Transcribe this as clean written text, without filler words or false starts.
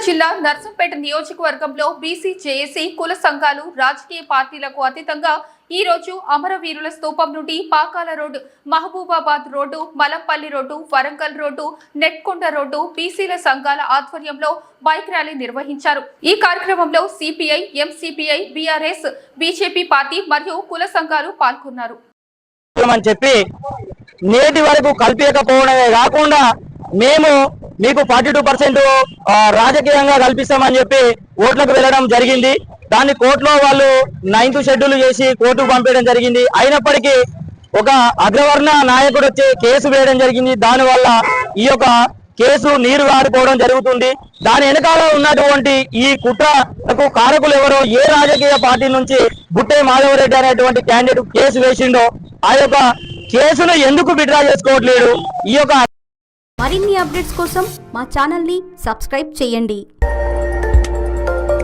జిల్లా నర్సంపేట నియోజకవర్గంలో BC JAC కుల సంఘాలు రాజకీయ పార్టీలకు అతీతంగా ఈ రోజు అమరవీరుల స్తూపం నుండి Pakala road, Mahabubabad road, Malampalli road, Warangal road, Netkonda road బీసీల సంఘాల ఆధ్వర్యంలో బైక్ ర్యాలీ నిర్వహించారు। ఈ కార్యక్రమంలో CPI, MCPI, BRS, BJP party మరియు కుల సంఘాలు పాల్గొన్నారు। నేటి వరకు కల్పించకపోవడమే కాకుండా మేము మీకు 42% రాజకీయంగా కల్పిస్తామని చెప్పి ఓట్లకు వెళ్ళడం జరిగింది। దాన్ని కోర్టులో వాళ్ళు 9th షెడ్యూల్ చేసి కోర్టుకు పంపించడం జరిగింది। అయినప్పటికీ ఒక అగ్రవర్ణ నాయకుడు వచ్చి కేసు వేయడం జరిగింది। దానివల్ల ఈ యొక్క కేసు నీరు గారిపోవడం జరుగుతుంది। దాని వెనకాల ఉన్నటువంటి ఈ కుట్రకు కారకులు ఎవరో, ఏ రాజకీయ పార్టీ నుంచి బుట్టే మాధవరెడ్డి అనేటువంటి క్యాండిడేట్ కేసు వేసిండో ఆ యొక్క కేసును ఎందుకు విత్డ్రా చేసుకోవట్లేదు? ఈ యొక్క మరిన్ని అప్డేట్స్ కోసం మా ఛానల్ ని సబ్స్క్రైబ్ చేయండి।